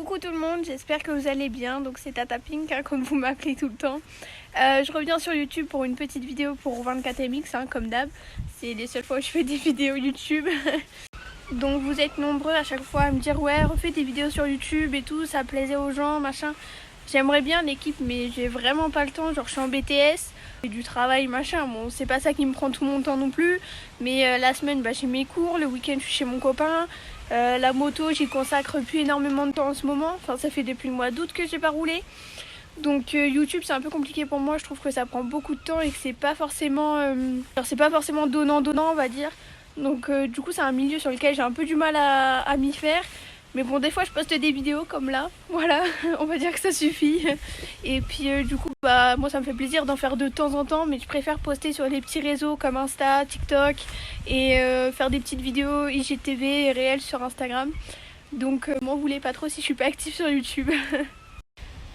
Coucou tout le monde, j'espère que vous allez bien. Donc c'est Tata Pink, comme vous m'appelez tout le temps. Je reviens sur YouTube pour une petite vidéo pour 24MX, comme d'hab. C'est les seules fois où je fais des vidéos YouTube. Donc vous êtes nombreux à chaque fois à me dire ouais, refais des vidéos sur YouTube et tout, ça plaisait aux gens, machin. J'aimerais bien l'équipe, mais j'ai vraiment pas le temps. Genre je suis en BTS, j'ai du travail, machin. Bon, c'est pas ça qui me prend tout mon temps non plus. Mais la semaine, j'ai mes cours, le week-end je suis chez mon copain. La moto, j'y consacre plus énormément de temps en ce moment. Enfin, ça fait depuis le mois d'août que j'ai pas roulé. Donc YouTube, c'est un peu compliqué pour moi. Je trouve que ça prend beaucoup de temps et que c'est pas forcément, donnant, on va dire. Donc du coup, c'est un milieu sur lequel j'ai un peu du mal à m'y faire. Mais bon, des fois, je poste des vidéos comme là. Voilà, on va dire que ça suffit. Et puis du coup, moi, ça me fait plaisir d'en faire de temps en temps. Mais je préfère poster sur les petits réseaux comme Insta, TikTok et faire des petites vidéos IGTV et réels sur Instagram. Donc m'en voulez pas trop si je suis pas active sur YouTube.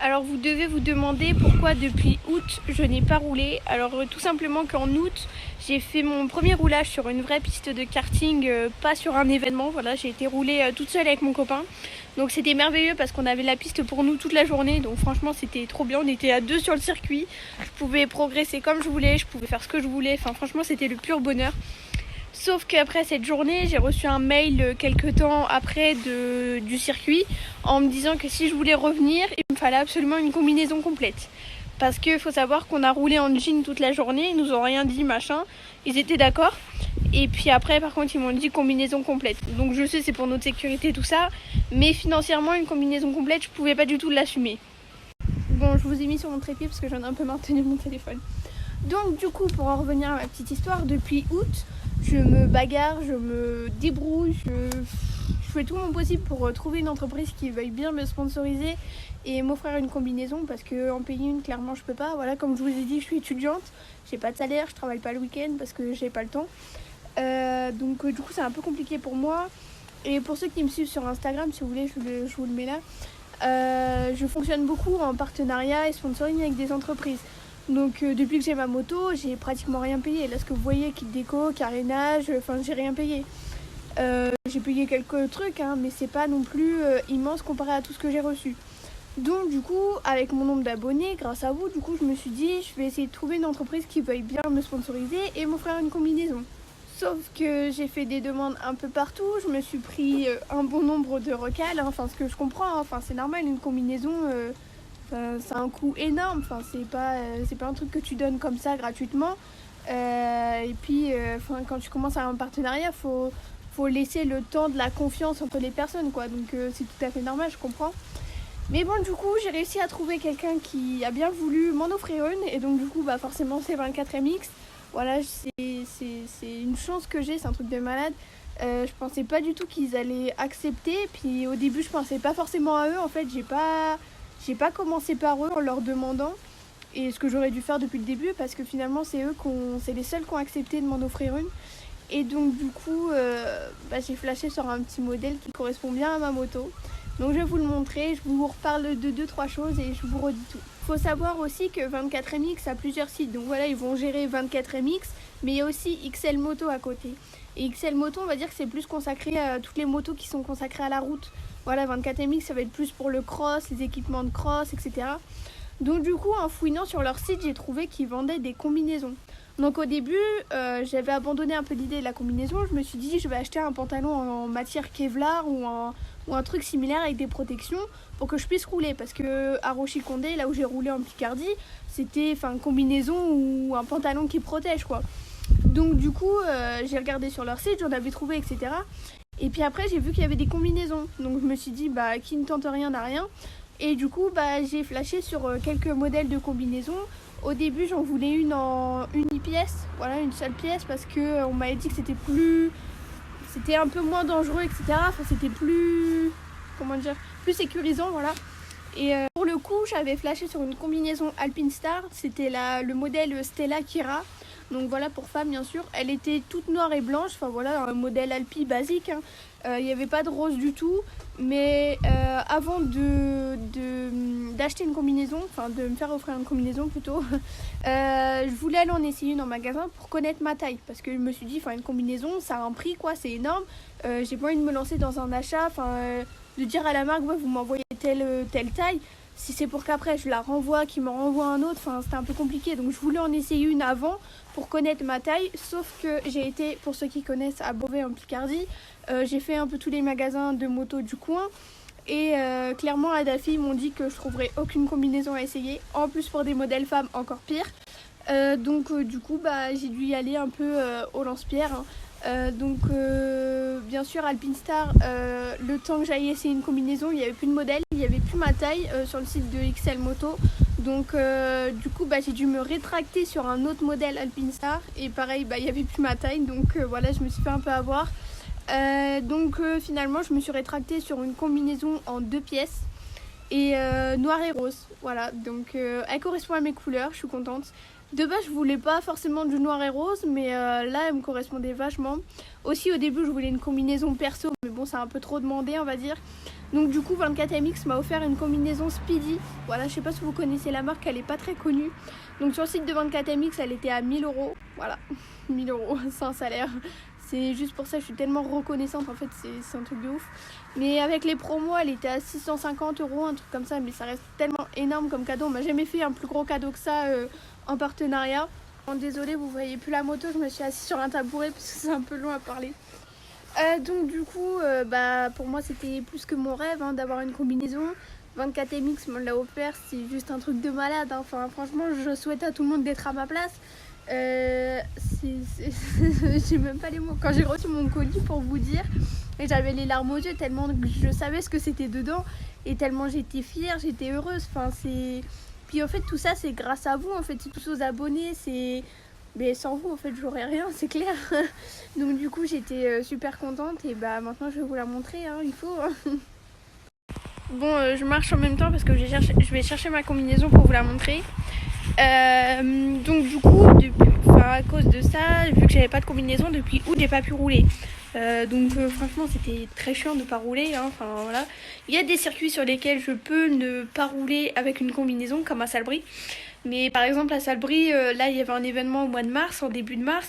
Alors vous devez vous demander pourquoi depuis août je n'ai pas roulé. Alors tout simplement qu'en août j'ai fait mon premier roulage sur une vraie piste de karting, pas sur un événement. Voilà, j'ai été rouler toute seule avec mon copain. Donc c'était merveilleux parce qu'on avait la piste pour nous toute la journée. Donc franchement c'était trop bien, on était à deux sur le circuit. Je pouvais progresser comme je voulais, je pouvais faire ce que je voulais. Enfin franchement c'était le pur bonheur. Sauf qu'après cette journée, j'ai reçu un mail quelques temps après du circuit en me disant que si je voulais revenir, il me fallait absolument une combinaison complète. Parce qu'il faut savoir qu'on a roulé en jean toute la journée, ils nous ont rien dit, machin. Ils étaient d'accord. Et puis après, par contre, ils m'ont dit combinaison complète. Donc je sais, c'est pour notre sécurité, tout ça. Mais financièrement, une combinaison complète, je pouvais pas du tout l'assumer. Bon, je vous ai mis sur mon trépied parce que j'en ai un peu marre de tenir mon téléphone. Donc du coup, pour en revenir à ma petite histoire, depuis août, je me bagarre, je me débrouille, je fais tout mon possible pour trouver une entreprise qui veuille bien me sponsoriser et m'offrir une combinaison parce qu'en payer une, clairement, je peux pas. Voilà, comme je vous ai dit, je suis étudiante, j'ai pas de salaire, je travaille pas le week-end parce que j'ai pas le temps. Donc du coup, c'est un peu compliqué pour moi. Et pour ceux qui me suivent sur Instagram, si vous voulez, je vous le mets là. Je fonctionne beaucoup en partenariat et sponsoring avec des entreprises. Donc depuis que j'ai ma moto, j'ai pratiquement rien payé. Là, ce que vous voyez, kit déco, carénage, j'ai rien payé. J'ai payé quelques trucs, mais c'est pas non plus immense comparé à tout ce que j'ai reçu. Donc du coup, avec mon nombre d'abonnés, grâce à vous, du coup, je me suis dit, je vais essayer de trouver une entreprise qui veuille bien me sponsoriser et m'offrir une combinaison. Sauf que j'ai fait des demandes un peu partout, je me suis pris un bon nombre de recals, ce que je comprends, c'est normal, une combinaison... c'est un coût énorme, c'est pas un truc que tu donnes comme ça gratuitement. Et puis quand tu commences à un partenariat, faut laisser le temps de la confiance entre les personnes, quoi. Donc c'est tout à fait normal, je comprends. Mais bon, du coup, j'ai réussi à trouver quelqu'un qui a bien voulu m'en offrir une. Et donc du coup, forcément, c'est 24MX. Voilà, c'est une chance que j'ai, c'est un truc de malade. Je pensais pas du tout qu'ils allaient accepter. Puis au début, je pensais pas forcément à eux. En fait, j'ai pas commencé par eux en leur demandant, et ce que j'aurais dû faire depuis le début, parce que finalement c'est les seuls qui ont accepté de m'en offrir une. Et donc du coup j'ai flashé sur un petit modèle qui correspond bien à ma moto. Donc je vais vous le montrer, je vous reparle de 2-3 choses et je vous redis tout. Faut savoir aussi que 24MX a plusieurs sites, donc voilà, ils vont gérer 24MX, mais il y a aussi XL Moto à côté. Et XL Moto, on va dire que c'est plus consacré à toutes les motos qui sont consacrées à la route. Voilà, 24MX, ça va être plus pour le cross, les équipements de cross, etc. Donc du coup, en fouinant sur leur site, j'ai trouvé qu'ils vendaient des combinaisons. Donc au début, j'avais abandonné un peu l'idée de la combinaison. Je me suis dit, je vais acheter un pantalon en matière Kevlar ou un truc similaire avec des protections pour que je puisse rouler. Parce que à Rochicondé, là où j'ai roulé en Picardie, c'était une combinaison ou un pantalon qui protège, quoi. Donc du coup, j'ai regardé sur leur site, j'en avais trouvé, etc. Et puis après, j'ai vu qu'il y avait des combinaisons. Donc je me suis dit, qui ne tente rien n'a rien. Et du coup, j'ai flashé sur quelques modèles de combinaisons. Au début, j'en voulais une en pièce, voilà, une seule pièce, parce que on m'avait dit que c'était un peu moins dangereux, etc. C'était plus sécurisant, voilà. Et pour le coup, j'avais flashé sur une combinaison Alpine Star. C'était le modèle Stella Kira. Donc voilà, pour femme bien sûr. Elle était toute noire et blanche, voilà, un modèle Alpi basique. Il n'y avait pas de rose du tout. Mais avant d'acheter une combinaison, de me faire offrir une combinaison plutôt, je voulais aller en essayer une en magasin pour connaître ma taille. Parce que je me suis dit, une combinaison, ça a un prix, quoi, c'est énorme. J'ai pas envie de me lancer dans un achat, de dire à la marque, ouais, vous m'envoyez telle taille, si c'est pour qu'après je la renvoie, qu'il me renvoie un autre, enfin c'était un peu compliqué. Donc je voulais en essayer une avant pour connaître ma taille, sauf que j'ai été, pour ceux qui connaissent, à Beauvais en Picardie. J'ai fait un peu tous les magasins de moto du coin. Et clairement, à Daffy, ils m'ont dit que je trouverais aucune combinaison à essayer. En plus, pour des modèles femmes, encore pire. Donc du coup, j'ai dû y aller un peu au lance-pierre. Hein. Bien sûr, Alpinestar, le temps que j'aille essayer une combinaison, il n'y avait plus de modèle, il n'y avait plus ma taille sur le site de XL Moto. Donc du coup, j'ai dû me rétracter sur un autre modèle Alpinestar. Et pareil, il n'y avait plus ma taille. Donc voilà, je me suis fait un peu avoir. Finalement, je me suis rétractée sur une combinaison en 2 pièces. Et noir et rose. Voilà, donc elle correspond à mes couleurs, je suis contente. De base, je voulais pas forcément du noir et rose, mais là, elle me correspondait vachement. Aussi, au début, je voulais une combinaison perso, mais bon, c'est un peu trop demandé, on va dire. Donc du coup, 24MX m'a offert une combinaison Speedy. Voilà, je sais pas si vous connaissez la marque, elle est pas très connue. Donc sur le site de 24MX, elle était à 1000 €. Voilà, 1000 €, c'est un salaire. C'est juste pour ça, je suis tellement reconnaissante, en fait, c'est un truc de ouf. Mais avec les promos, elle était à 650 €, un truc comme ça, mais ça reste tellement énorme comme cadeau. On m'a jamais fait un plus gros cadeau que ça en partenariat. Bon, désolée, vous voyez plus la moto, je me suis assise sur un tabouret parce que c'est un peu long à parler. Donc du coup, pour moi, c'était plus que mon rêve d'avoir une combinaison. 24MX me l'a offert, c'est juste un truc de malade. Hein. Enfin, franchement, je souhaite à tout le monde d'être à ma place. J'ai même pas les mots. Quand j'ai reçu mon colis, pour vous dire, et j'avais les larmes aux yeux tellement que je savais ce que c'était dedans et tellement j'étais fière, j'étais heureuse. Enfin, puis en fait tout ça c'est grâce à vous, en fait c'est tous aux abonnés, mais sans vous en fait j'aurais rien, c'est clair. Donc du coup j'étais super contente et maintenant je vais vous la montrer, il faut. Bon, je marche en même temps parce que je vais chercher ma combinaison pour vous la montrer. Donc du coup, à cause de ça, vu que j'avais pas de combinaison, depuis août j'ai pas pu rouler. Franchement c'était très chiant de pas rouler. Enfin voilà. Il y a des circuits sur lesquels je peux ne pas rouler avec une combinaison, comme à Salbris. Mais par exemple à Salbris, là il y avait un événement au mois de mars, en début de mars.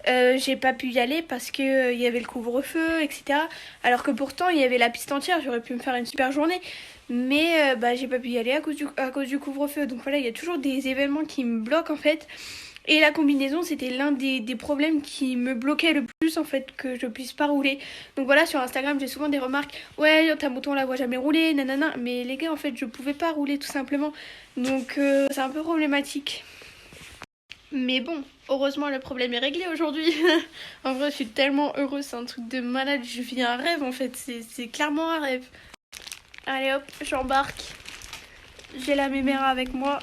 J'ai pas pu y aller parce que il y avait le couvre-feu, etc. Alors que pourtant il y avait la piste entière, j'aurais pu me faire une super journée. Mais j'ai pas pu y aller à cause du couvre-feu. Donc voilà, il y a toujours des événements qui me bloquent en fait. Et la combinaison, c'était l'un des problèmes qui me bloquait le plus en fait, que je puisse pas rouler. Donc voilà, sur Instagram, j'ai souvent des remarques. Ouais, ta moto, on la voit jamais rouler, nanana. Mais les gars, en fait, je pouvais pas rouler tout simplement. Donc c'est un peu problématique. Mais bon, heureusement le problème est réglé aujourd'hui. En vrai, je suis tellement heureuse, c'est un truc de malade. Je vis un rêve en fait, c'est clairement un rêve. Allez hop, j'embarque. J'ai la méméra avec moi.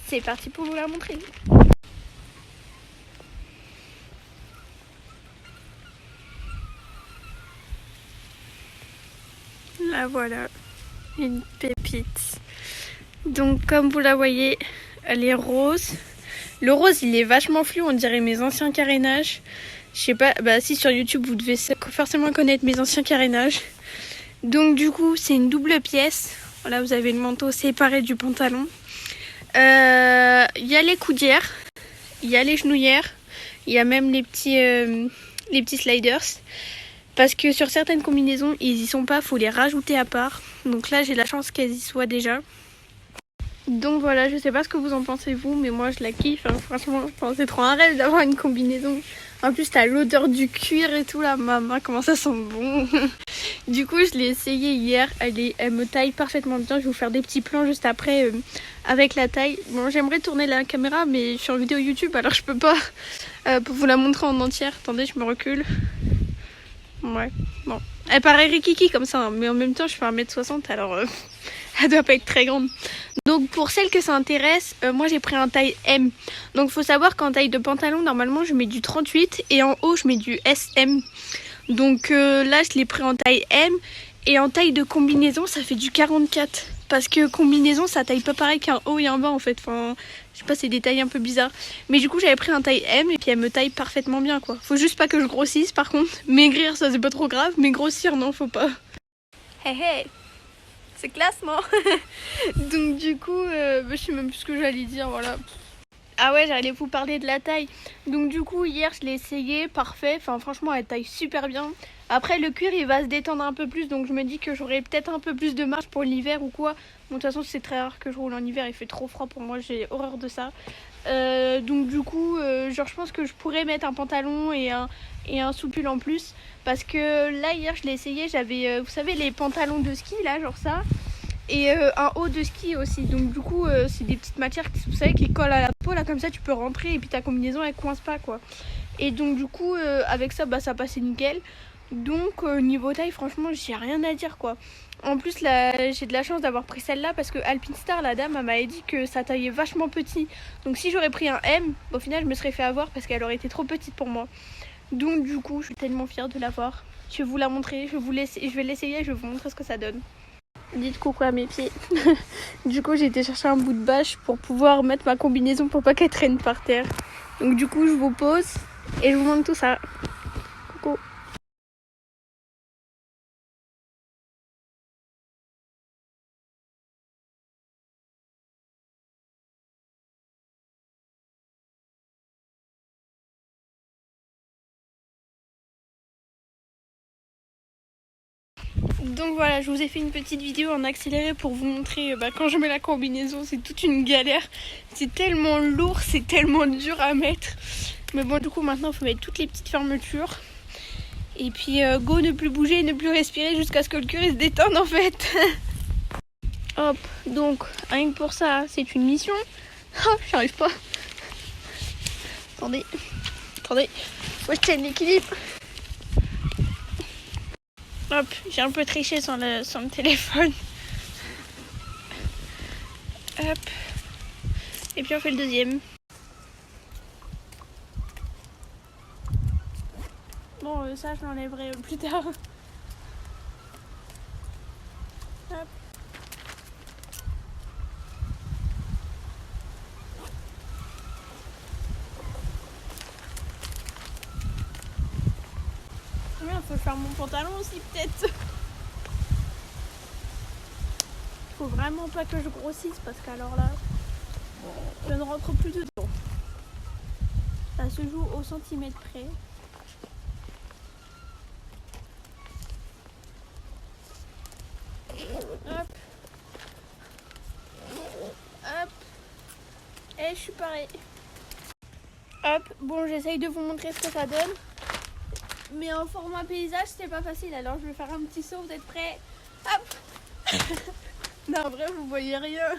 C'est parti pour vous la montrer. La voilà, une pépite. Donc comme vous la voyez, elle est rose. Le rose il est vachement flou, on dirait mes anciens carénages. Je sais pas, si sur YouTube vous devez forcément connaître mes anciens carénages. Donc du coup c'est une double pièce. Voilà, vous avez le manteau séparé du pantalon. Il y a les coudières, il y a les genouillères, il y a même les petits sliders. Parce que sur certaines combinaisons, ils y sont pas, faut les rajouter à part. Donc là, j'ai la chance qu'elles y soient déjà. Donc voilà, je sais pas ce que vous en pensez vous, mais moi je la kiffe. Franchement, c'est trop un rêve d'avoir une combinaison. En plus, t'as l'odeur du cuir et tout là, maman, comment ça sent bon. Du coup, je l'ai essayé hier, elle me taille parfaitement bien. Je vais vous faire des petits plans juste après avec la taille. Bon, j'aimerais tourner la caméra, mais je suis en vidéo YouTube, alors je peux pas pour vous la montrer en entière. Attendez, je me recule. Ouais, bon. Elle paraît rikiki comme ça, mais en même temps, je fais 1m60, alors elle doit pas être très grande. Donc pour celles que ça intéresse, moi j'ai pris un taille M. Donc faut savoir qu'en taille de pantalon, normalement je mets du 38 et en haut je mets du SM. Donc là je l'ai pris en taille M et en taille de combinaison ça fait du 44. Parce que combinaison ça taille pas pareil qu'un haut et un bas en fait. Enfin, je sais pas, c'est des tailles un peu bizarres. Mais du coup j'avais pris un taille M et puis elle me taille parfaitement bien quoi. Faut juste pas que je grossisse par contre. Maigrir ça c'est pas trop grave, mais grossir non faut pas. Hey hey, c'est classe non. Donc du coup je sais même plus ce que j'allais dire, voilà. Ah ouais, j'allais vous parler de la taille. Donc du coup hier je l'ai essayé, parfait. Enfin franchement elle taille super bien. Après le cuir il va se détendre un peu plus, donc je me dis que j'aurai peut-être un peu plus de marge pour l'hiver ou quoi. Bon, de toute façon c'est très rare que je roule en hiver, il fait trop froid pour moi, j'ai horreur de ça. Donc du coup genre je pense que je pourrais mettre un pantalon et un sous-pull en plus, parce que là hier je l'ai essayé, j'avais vous savez les pantalons de ski là, genre ça, et un haut de ski aussi. Donc du coup c'est des petites matières qui, vous savez, qui collent à la peau là, comme ça tu peux rentrer et puis ta combinaison elle coince pas quoi. Et donc du coup avec ça bah ça passait nickel. Donc niveau taille franchement j'ai rien à dire quoi. En plus là j'ai de la chance d'avoir pris celle-là, parce que Alpinestar, la dame, elle m'avait dit que ça taillait vachement petit. Donc si j'aurais pris un M, au final je me serais fait avoir parce qu'elle aurait été trop petite pour moi. Donc du coup je suis tellement fière de l'avoir. Je vais vous la montrer, je vais l'essayer et je vais vous montrer ce que ça donne. Dites coucou à mes pieds. Du coup j'ai été chercher un bout de bâche pour pouvoir mettre ma combinaison pour pas qu'elle traîne par terre. Donc du coup je vous pose et je vous montre tout ça. Coucou. Donc voilà, je vous ai fait une petite vidéo en accéléré pour vous montrer quand je mets la combinaison, c'est toute une galère. C'est tellement lourd, c'est tellement dur à mettre. Mais bon, du coup maintenant il faut mettre toutes les petites fermetures. Et puis go, ne plus bouger, ne plus respirer jusqu'à ce que le cuir se détende en fait. Hop, donc rien que pour ça, c'est une mission. Oh, j'arrive pas. Attendez, faut que je tienne l'équilibre. Hop, j'ai un peu triché sans le téléphone. Hop. Et puis on fait le deuxième. Bon, ça je l'enlèverai plus tard. Hop. Merde, faut faire mon pantalon aussi peut-être. Faut vraiment pas que je grossisse, parce qu'alors là, je ne rentre plus dedans. Ça se joue au centimètre près. Hop. Hop. Et je suis pareil. Hop. Bon, j'essaye de vous montrer ce que ça donne. Mais en format paysage, c'était pas facile. Alors je vais faire un petit saut, vous êtes prêts? Hop. Non, en vrai, vous voyez rien.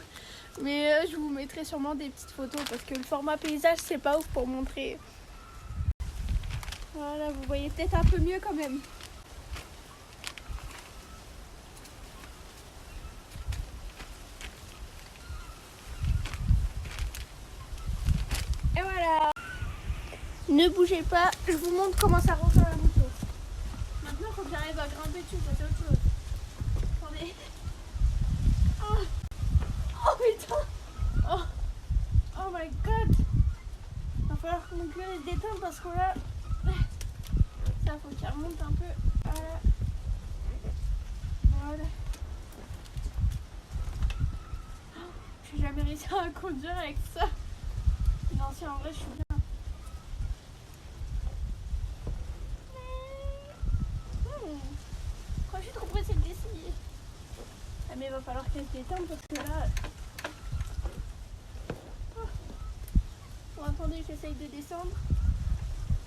Mais je vous mettrai sûrement des petites photos, parce que le format paysage, c'est pas ouf pour montrer. Voilà, vous voyez peut-être un peu mieux quand même. Et voilà. Ne bougez pas, je vous montre comment ça rentre à la moto. Maintenant, il faut que j'arrive à grimper dessus, ça c'est autre chose. Attendez. Oh, oh putain. Oh. Oh my god. Il va falloir que mon cuir se détende, parce que là, ça faut qu'il remonte un peu. Voilà. Voilà. Oh, j'ai jamais réussi à conduire avec ça. Non, si en vrai je suis bien. Je suis trop pressée de l'essayer. Ah, mais il va falloir qu'elle se détende, parce que là... Oh. Bon, attendez, j'essaye de descendre.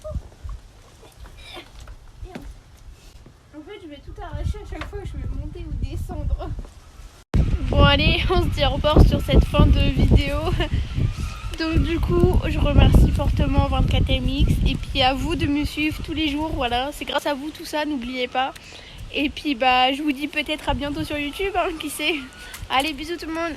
Oh. En fait, je vais tout arracher à chaque fois que je vais monter ou descendre. Bon allez, on se dit au revoir sur cette fin de vidéo. Donc du coup, je remercie fortement 24MX, et puis à vous de me suivre tous les jours. Voilà, c'est grâce à vous tout ça, n'oubliez pas. Et puis je vous dis peut-être à bientôt sur YouTube, hein, qui sait. Allez, bisous tout le monde.